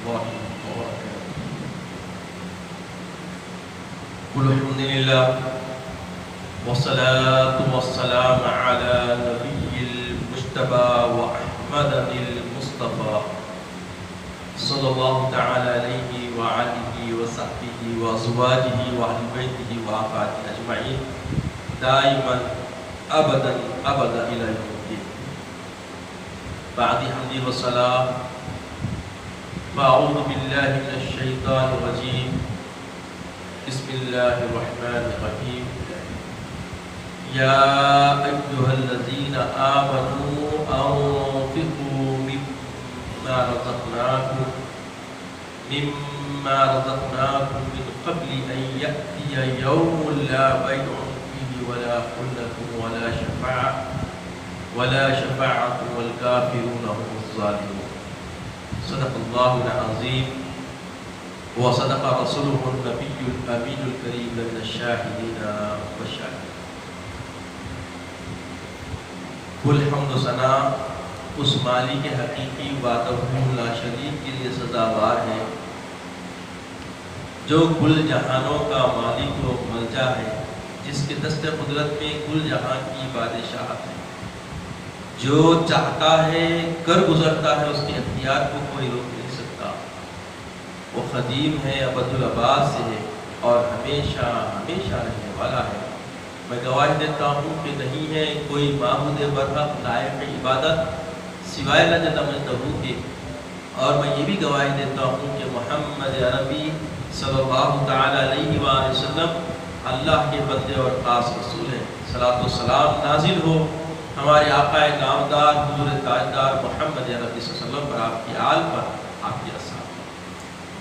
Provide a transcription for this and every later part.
الله وبركاته. الحمد لله والصلاة والسلام على نبي المجتبى وأحمد المصطفى صلى الله تعالى عليه وعلى وصحبه وأزواجه وأهل بيته وأفراده أجمعين دائما أبدا أبدا إلى يوم الدين. بعد حمد والصلاة فأعوذ بالله من الشيطان الرجيم. بسم الله الرحمن الرحيم. يا أيها الذين آمنوا أنفقوا مما رزقناكم من قبل أن يأتي يوم لا بيع فيه ولا خلة ولا شفاعة والكافرون هم الظالمون. صدق الله العظيم وصدق رسوله النبي الأمين الكريم من الشاهدين والشاهدين. کل حمد و ثنا اس مالک حقیقی وحدہ لا شریک کے لیے سزاوار ہے جو کل جہانوں کا مالک و ملجا ہے، جس کے دست قدرت میں کل جہاں کی بادشاہت ہے، جو چاہتا ہے کر گزرتا ہے، اس کے اختیار کو کوئی روک نہیں سکتا. وہ قدیم ہے، ابد الآباد سے ہے اور ہمیشہ ہمیشہ رہنے والا ہے. میں گواہی دیتا ہوں کہ نہیں ہے کوئی معبود برحق لائق عبادت سوائے اللہ جل مجدہ کے، اور میں یہ بھی گواہی دیتا ہوں کہ محمد عربی صلی اللہ تعالی علیہ وآلہ وسلم اللہ کے بندے اور خاص رسول ہیں. صلاۃ و سلام نازل ہو ہمارے آقا نامدار حضور تاجدار محمد عربی صلی اللہ علیہ وسلم پر، آپ کی آل پر، آپ کے اصحاب پر،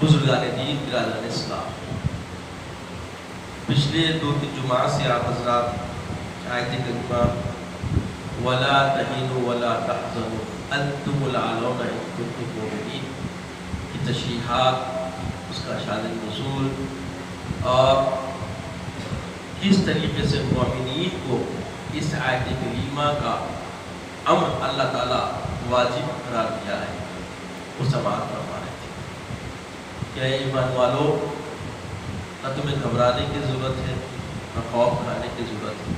بزرگان دین، برادران اسلام. پچھلے 2 جمعہ سے آپ حضرات آیت کریمہ وَلَا تَهِنُوا وَلَا تَحْزَنُوا أَنْتُمُ الْأَعْلَوْنَ إِن كُنتُم مُؤْمِنِينَ کی تشریحات، اس کا شان نزول اور کس طریقے سے مومنین کو اس آیت کریمہ کا امر اللہ تعالیٰ واجب قرار دیا ہے، وہ سماعت فرما رہے تھے. کیا ایمان والو، نہ تمہیں گھبرانے کی ضرورت ہے نہ خوف کھانے کی ضرورت ہے،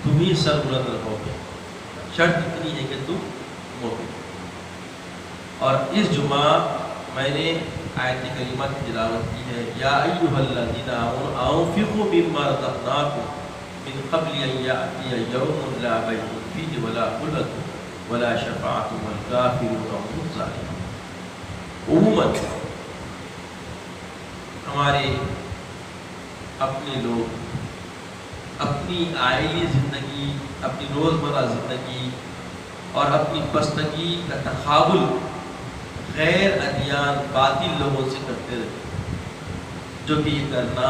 تم ہی سر بلند رکھو گے، شرط اتنی ہے کہ تم مومن. اور اس جمعہ میں نے آیت کریمہ کی تلاوت کی ہے. یا ایھا الذین آمنوا انفقوا مما رزقناکم من قبل ان یأتی یوم لا بیع فیہ ولا خلة ولا شفاعة والکافرون هم الظالمون. عموماً ہمارے اپنے لوگ اپنی آئلی زندگی، اپنی روزمرہ زندگی اور اپنی بستگی کا تقابل غیر ادیان باطل لوگوں سے کرتے رہتے، جو کہ یہ کرنا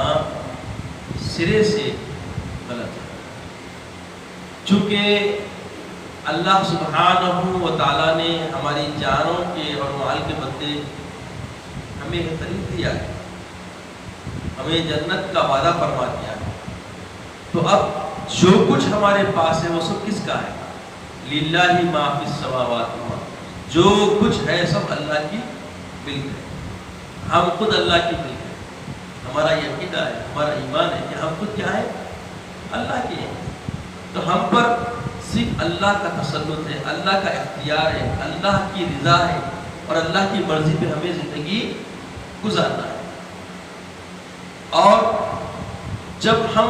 سرے سے غلط ہے. چونکہ اللہ سبحانہ و تعالیٰ نے ہماری جانوں کے اور مال کے بدلے ہمیں خرید دیا ہے، ہمیں جنت کا وعدہ فرما دیا ہے. تو اب جو کچھ ہمارے پاس ہے وہ سب کس کا ہے؟ للہ ما فی السماوات، جو کچھ ہے سب اللہ کی ملک ہے. ہم خود اللہ کی ملک ہے. ہمارا یہ عقیدہ ہے، ہمارا ایمان ہے کہ ہم خود کیا ہے؟ اللہ کے ہیں. تو ہم پر صرف اللہ کا تسلط ہے، اللہ کا اختیار ہے، اللہ کی رضا ہے اور اللہ کی مرضی پہ ہمیں زندگی گزارنا ہے. اور جب ہم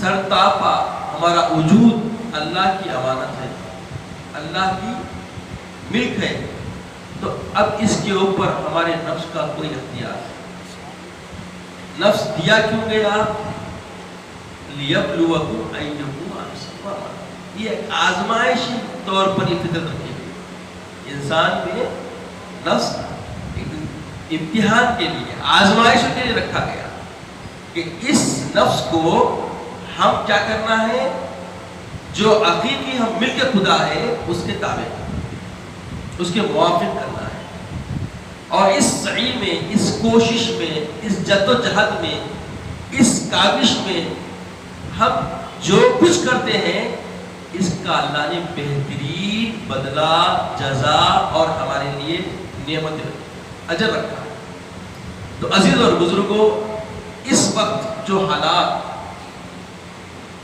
سرتاپا ہمارا وجود اللہ کی امانت ہے، اللہ کی ملک ہے، تو اب اس کے اوپر ہمارے نفس کا کوئی اختیار ہے. نفس دیا کیوں گیا؟ لِيَبْلُوَكُمْ أَيُّكُمْ أَحْسَنُ عَمَلًا. یہ ایک آزمائشی طور پر یہ فطرت رکھی گئی. انسان میں نفس امتحان کے لیے، آزمائشوں کے لیے رکھا گیا کہ اس نفس کو ہم کیا کرنا ہے؟ جو حقیقی ہم مل کے خدا ہے اس کے تابع کرنا، اس کے موافق کرنا ہے. اور اس سعی میں، اس کوشش میں، اس جد و جہد میں، اس کاوش میں ہم جو کچھ کرتے ہیں اس کا اللہ نے بہترین بدلہ، جزا اور ہمارے لیے نعمت اجر رکھا ہے۔ تو عزیز اور بزرگوں، اس وقت جو حالات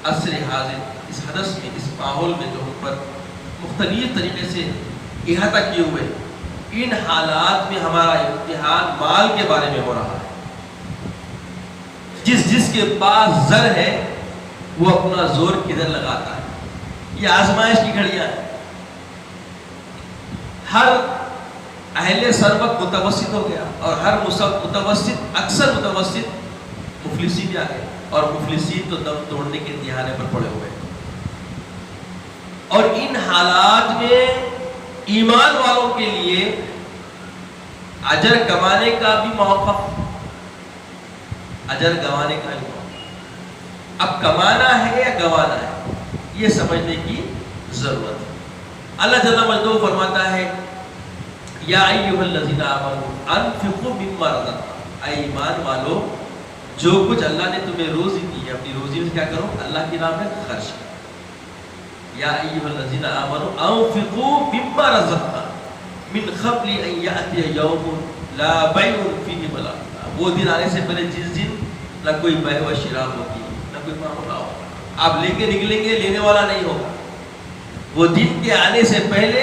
عصر حاضر اس حدث میں، اس ماحول میں جو ہم پر مختلف طریقے سے احاطہ کیے ہوئے، ان حالات میں ہمارا امتحان مال کے بارے میں ہو رہا ہے۔ جس کے پاس زر ہے وہ اپنا زور کدھر لگاتا ہے، یہ آزمائش کی گھڑیاں ہیں۔ ہر اہل ثروت متوسط ہو گیا، اور ہر متوسط، اکثر متوسط مفلسی بھی آ گئے، اور مفلسین تو دم توڑنے کے دہانے پر پڑے ہوئے۔ اور ان حالات میں ایمان والوں کے لیے اجر کمانے کا بھی موقع، اجر گوانے کا بھی موقع۔ اب کمانا ہے یا گوانا ہے، یہ سمجھنے کی ضرورت ہے۔ اللہ جل مجدہ فرماتا ہے یا ایھا الذین آمنوا انفقوا مما رزقناکم، اے ایمان والو جو کچھ اللہ نے تمہیں روزی دی ہے اپنی روزی میں کیا کرو، اللہ کی راہ میں خرچ کرو۔ یا ایھا الذین آمنوا انفقوا مما رزقناکم من قبل ان یأتی یوم لا بیع فیہ ولا خلال، وہ دن آنے سے پہلے جس دن نہ کوئی بیع و شراء ہوگی، نہ کوئی معاملہ ہوگا، آپ لے کے نکلیں گے، لینے والا نہیں ہوگا۔ وہ دن کے آنے سے پہلے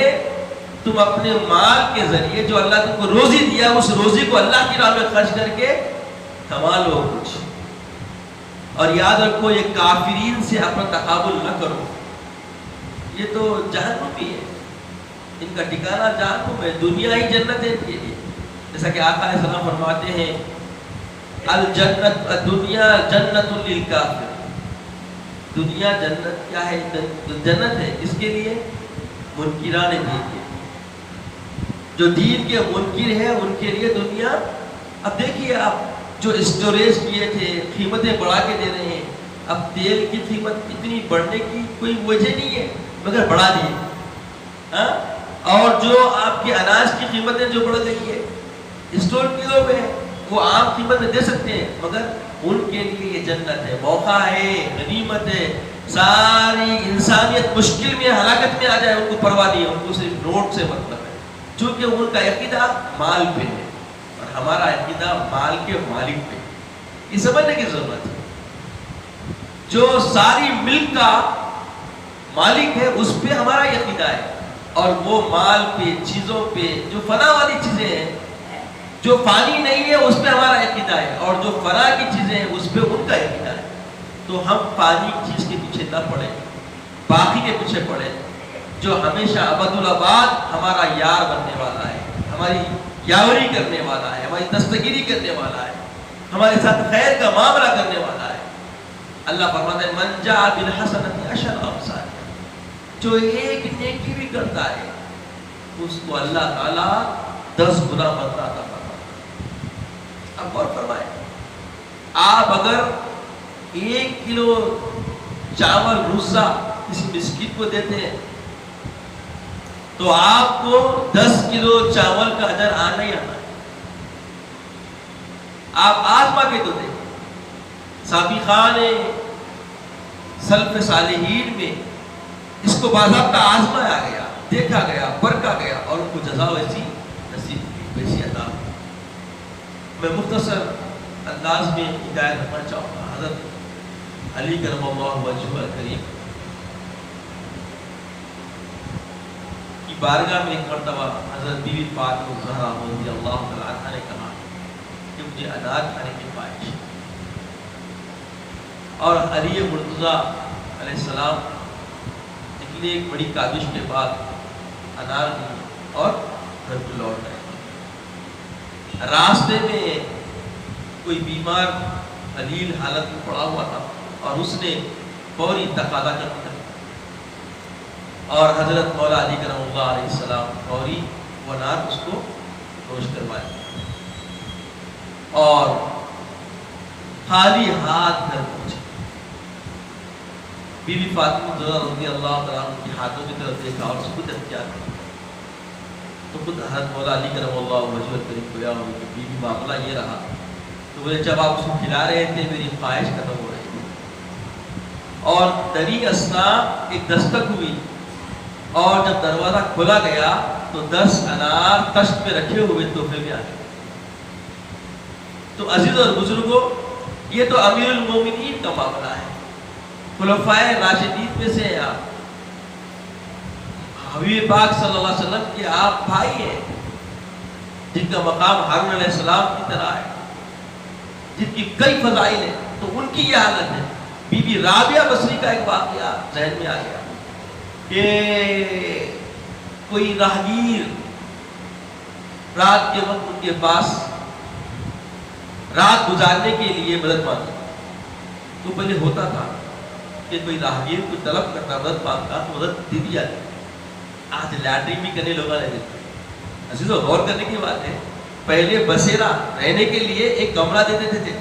تم اپنے مال کے ذریعے جو اللہ تم کو روزی دیا، اس روزی کو اللہ کی راہ میں خرچ کر کے کما لو کچھ۔ اور یاد رکھو یہ کافرین سے اپنا تقابل نہ کرو، یہ تو جہنم بھی ہے، ان کا ٹھکانہ جہنم ہے، دنیا ہی جنت ہے ان کے لیے۔ جیسا کہ آقا علیہ السلام فرماتے ہیں الجنت الدنیا جنت للکافر، دنیا جنت کیا ہے، جنت ہے اس کے لیے منکران دین کے، جو دین کے منکر ہیں ان کے لیے دنیا۔ اب دیکھیے آپ جو اسٹوریج کیے تھے، قیمتیں بڑھا کے دے رہے ہیں، اب تیل کی قیمت اتنی بڑھنے کی کوئی وجہ نہیں ہے مگر بڑھا دی، ہاں؟ اور جو آپ کے اناج کی قیمتیں جو بڑھ گئی ہے، اسٹور کیے ہوئے ہیں، وہ عام قیمت میں دے سکتے ہیں مگر ان کے لیے یہ جنت ہے، موقع ہے، غنیمت ہے۔ ساری انسانیت مشکل میں، ہلاکت میں آ جائے، ان کو پرواہ نہیں ہے، ان کو صرف نوٹ سے مطلب ہے، چونکہ ان کا عقیدہ مال پہ ہے اور ہمارا عقیدہ مال کے مالک پہ۔ یہ سمجھنے کی ضرورت ہے، جو ساری ملک کا مالک ہے اس پہ ہمارا عقیدہ ہے، اور وہ مال پہ، چیزوں پہ، جو فنا والی چیزیں ہیں، جو فانی نہیں ہے اس پہ ہمارا عقیدہ ہے، اور جو فنا کی چیزیں ہیں اس پہ ان کا عقیدہ ہے۔ تو ہم فانی چیز کے پیچھے نہ پڑیں، باقی کے پیچھے پڑیں، جو ہمیشہ ابد الآباد ہمارا یار بننے والا ہے، ہماری یاوری کرنے والا ہے، ہماری دستگیری کرنے والا ہے، ہمارے ساتھ خیر کا معاملہ کرنے والا ہے۔ اللہ فرماتا ہے من جاء بالحسنۃ عشر امثالها، جو ایک نیکی بھی کرتا ہے اس کو اللہ تعالیٰ 10 گنا بدلہ عطا فرماتا ہے۔ اب غور فرمائیں، آپ اگر 1 کلو چاول روزہ کسی مسکین کو دیتے ہیں تو آپ کو 10 کلو چاول کا اجر آنا ہی آنا ہے۔ آپ آزما کے تو دیکھیں، سابقان سلف صالحین میں اس کو باضابطہ آزمایا گیا، دیکھا گیا، پرکھا گیا، اور ان کو جزا ویسی نصیب کی، ویسی عطا ہوئی۔ میں مختصر انداز میں ہدایت رکھنا چاہوں گا۔ حضرت علی کرم اللہ وجہہ الکریم کی بارگاہ میں ایک مرتبہ حضرت بی بی فاطمہ الزہرا رضی اللہ تعالیٰ عنہا نے کہا کہ مجھے انار کھانے کی خواہش ہے، اور علی مرتضیٰ علیہ السلام نکلے ایک بڑی کاوش کے بعد انار دی اور گھر کو لوٹ گئے۔ راستے میں کوئی بیمار علیل حالت میں پڑا ہوا تھا اور اس نے فوری تقاضا کر دیا، اور حضرت مولا علی کرم اللہ علیہ السلام فوری وہ انار اس کو نوش کروائے، اور خالی ہاتھ گھر پہنچے۔ بی بی فاطمہ رضی اللہ تعالیٰ عنہ کے ہاتھوں کی طرف دیکھا اور اس کو اختیار کیا، تو خود حضرت مولا علی کرم اللہ وجہہ الکریم کو یاد کہ بی بی معاملہ یہ رہا، تو بولے جب آپ اس کو کھلا رہے تھے میری خواہش ختم ہو رہی تھی، اور دری اسنا ایک دستک ہوئی، اور جب دروازہ کھولا گیا تو 10 انار تشت پہ رکھے ہوئے تحفے میں آ گئے. تو عزیز اور بزرگوں، یہ تو امیر المومنین کا معاملہ ہے، خلفائے راشدین میں سے ہیں آپ، حبیب پاک صلی اللہ علیہ وسلم کے آپ بھائی ہیں، جن کا مقام ہارون علیہ السلام کی طرح ہے، جن کی کئی فضائل ہیں. تو ان کی یہ حالت ہے. بی بی رابعہ بصری کا ایک واقعہ ذہن میں آ گیا کہ کوئی راہگیر رات کے وقت ان کے پاس رات گزارنے کے لیے مدد مانگا. تو پہلے ہوتا تھا کہ کوئی راہگیر کو طلب کرتا، مدد مانگتا تو مدد دی جاتی. آج لیٹرین بھی کرنے لوگ لگے. عزیزو غور کرنے کی بات ہے، پہلے بسیرا رہنے کے لیے ایک کمرہ دے دیتے تھے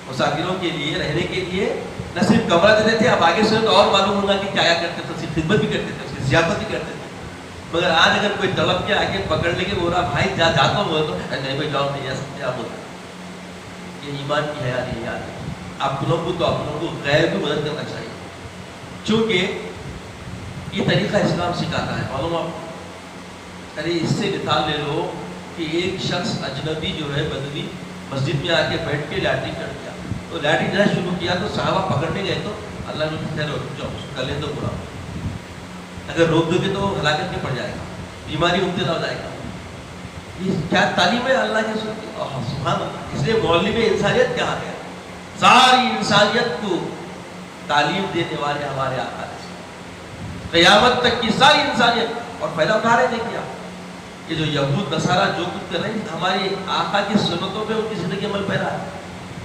مسافروں کے لیے، رہنے کے لیے نہ صرف کمرہ دیتے تھے. اب آگے سے تو اور معلوم ہوگا کہ کیا کرتے تھے، اس کی خدمت بھی کرتے تھے، اس کی ضیافت بھی کرتے تھے. مگر آج اگر کوئی طلب کے آگے پکڑ لے کے بول رہا بھائی جاتا ہوں بولے تو نہیں بھائی جاؤ نہیں جا سکتے آپ بولتے. یہ ایمان کی حیا نہیں یاد ہے. اپنوں کو تو اپنوں کو غیر کو مدد کرنا چاہیے، چونکہ یہ طریقہ اسلام سکھاتا ہے. معلوم آپ، ارے اس سے مثال لے لو کہ ایک شخص اجنبی جو ہے بدوی مسجد میں آ کے بیٹھ کے لیٹرین کر دیا. تو لیٹرین جہاں شروع کیا تو صحابہ پکڑنے گئے تو اللہ نے کہا رک جاؤ، کر لیں تو برا، اگر روک دو گے تو ہلاکت میں پڑ جائے گا، بیماری مبتلا ہو جائے گا. یہ کیا تعلیم ہے اللہ کے رسول کی، سبحان اللہ. اس لیے معلم انسانیت کہا گیا. ساری انسانیت کو تعلیم دینے والے ہمارے آقا ہیں، قیامت تک کی ساری انسانیت. اور فائدہ اٹھا رہے تھے کیا؟ یہ جو یہود نصارہ جو کچھ کر رہے ہیں، ہمارے آقا کی سنتوں پہ ان کی زندگی عمل پیرا ہے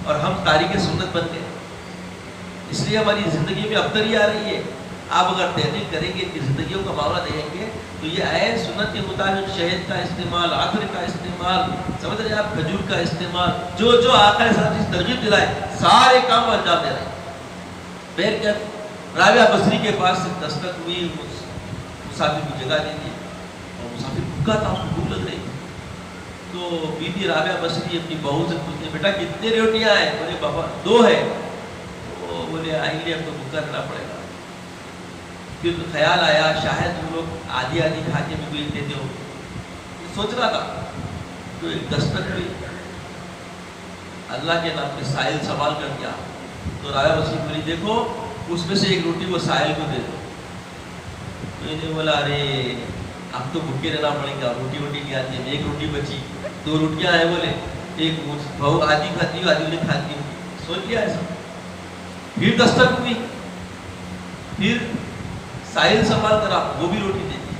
اور ہم تاریخ سنت بن گئے. اس لیے ہماری زندگی میں ابتری آ رہی ہے. آپ اگر تحقیق کریں گے، ان کی زندگیوں کا معاملہ دیکھیں گے تو یہ آئے سنت کے مطابق شہد کا استعمال، عطر کا استعمال، سمجھ رہے ہیں آپ، کھجور کا استعمال، جو آقا نے ساتھ ترغیب دلائے سارے کام انجام دے رہے ہیں. پھر کیا رابعہ بصری کے پاس سے دستک ہوئی، مسافر کو جگہ دے دی اور مسافر بھوکا تھا، اس کو بھوک لگ رہی. تو بی بی رابعہ بصری اپنی بہو سے پوچھتے بیٹا کتنے روٹیاں ہیں؟ بولے بابا 2 ہے. تو بولے آئیں گے اب تو بھوکا رہنا پڑے گا. پھر خیال آیا شاید وہ لوگ آدھی آدھی کھا کے بھی دیتے ہو، سوچ رہا تھا. تو ایک دستک ہوئی، اللہ کے نام پہ سائل سوال کر دیا. تو رابعہ بصری بولی دیکھو اس میں سے ایک روٹی وہ سائل کو دے دو. تو انہیں بولا ارے اب تو بھوکے رہنا پڑے گا، روٹی نہیں آتی ہے. ایک روٹی بچی، 2 روٹیاں ہیں، بولے ایک بہو آدھی کھاتی ہوں آدھی نہیں کھاتی ہوں. سوچ لیا ایسا. پھر دستک ہوئی، پھر سائل سوال کرا، وہ بھی روٹی دے دی.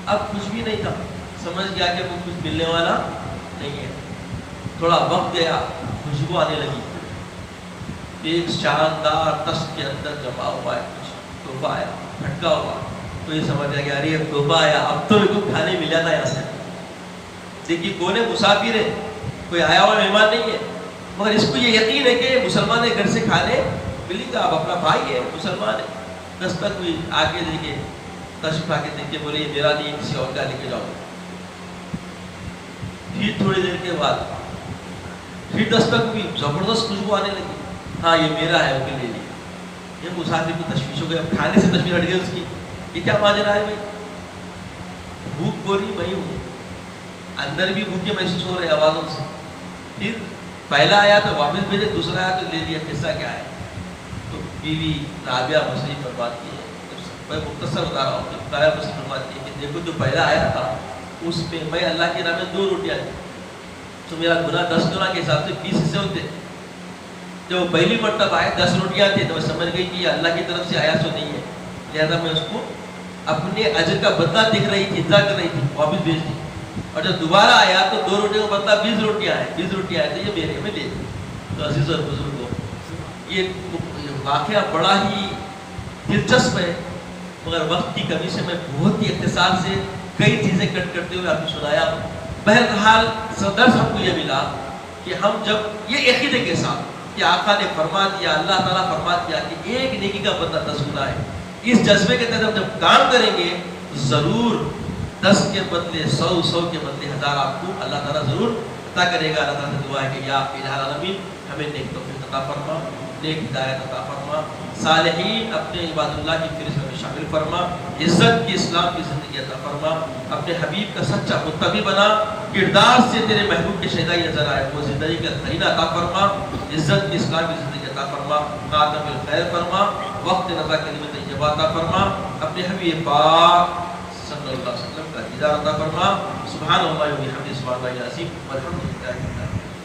اب کچھ بھی نہیں تھا، سمجھ گیا کہ وہ کچھ ملنے والا نہیں ہے. تھوڑا وقت گیا، خوشبو آنے لگی. ایک شاندار تشت کے اندر جمع ہوا ہے کچھ تحفہ آیا، پھٹکا ہوا. تو یہ سمجھ گیا کہ ارے اب تحفہ آیا، اب تو میرے کو کھانے ملا تھا یہاں سے. دیکھیے کون ہے؟ مسافر ہے، کوئی آیا ہوا مہمان نہیں ہے، مگر اس کو یہ یقین ہے کہ مسلمان کے گھر سے کھانے ملے گا. اب اپنا بھائی ہے، مسلمان ہے. دستک ہوئی، آگے دیکھے تشریف آ کے دیکھے، بولے یہ میرا نہیں کسی اور کا لے کے جاؤ. پھر تھوڑی دیر کے بعد پھر دستک ہوئی، زبردست خوشبو آنے لگی. ہاں یہ میرا ہے، وہ لے لیا. یہ مسافر کو تشویش ہو گئی، اب کھانے سے تشویش ہٹ گئی اس کی. یہ کیا ماجرا ہے بھائی؟ بھوک گوری میں ہوں، اندر بھی بھوکے محسوس ہو رہے آوازوں سے. پھر پہلا آیا تو واپس بھیجے، دوسرا آیا تو لے لیا. قصہ کیا ہے؟ تو بیوی رابعہ بصری فرماتی ہے، میں مختصر بتا رہا ہوں، کہ رابعہ بصری فرماتی ہے کہ دیکھو جو پہلا آیا تھا اس میں میں اللہ کی راہ میں 2 روٹیاں دی، تو میرا گناہ 10 گنا کے حساب سے 20 حصے ہوتے. جب پہلی مرتبہ آئے 10 روٹیاں تھے تو میں سمجھ گئی کہ یہ اللہ کی طرف سے آیا سو نہیں ہے، لہذا میں اس کو اپنے اجر کا بدلہ دکھ رہی تھی، انتظار کر رہی تھی، واپس بھیج دی. اور جب دوبارہ آیا تو 2 روٹیوں کا بدلہ 20 روٹیاں ہیں، 20 روٹیاں ہیں تو یہ میرے میں لے لی. تو عزیز اور بزرگوں، یہ واقعہ بڑا ہی دلچسپ ہے، مگر وقت کی کمی سے میں بہت ہی اختصار سے کئی چیزیں کٹ کرتے ہوئے آپ کو سنایا. بہرحال درس ہم کو یہ ملا کہ ہم جب یہ عقیدے کے ساتھ کہ آقا نے فرما دیا، اللہ تعالیٰ فرما دیا کہ ایک نیکی کا بدلہ 10 گنا ہے، اس جذبے کے تحت ہم جب کام کریں گے ضرور 10 کے بدلے 100 کے بدلے 1000 آپ کو اللہ تعالیٰ ضرور عطا کرے گا. اللہ تعالیٰ سے دعا ہے کہ یا الہ العالمین ہمیں نیک توفیق عطا فرما، نیک ہدایت عطا فرما. فرما، صالحین اپنے عباد اللہ کی فہرست میں شامل فرما، عزت کی اسلام کی زندگی عطا فرما، اپنے حبیب کا سچا متبع بنا، کردار سے تیرے محبوب کی شہدائی نظر آئے وہ زندگی کا قرینہ عطا فرما، عزت کی اسلام کی زندگی عطا فرما، خاتم الخیر فرما، وقت رضا کلمت طیبہ عطا فرما، اپنے حبیب پاک صلی اللہ علیہ وسلم کا دیدار عطا فرما۔ سبحان اللہ و بحمدہ، سبحان اللہ العظیم، والحمد للہ رب العالمین۔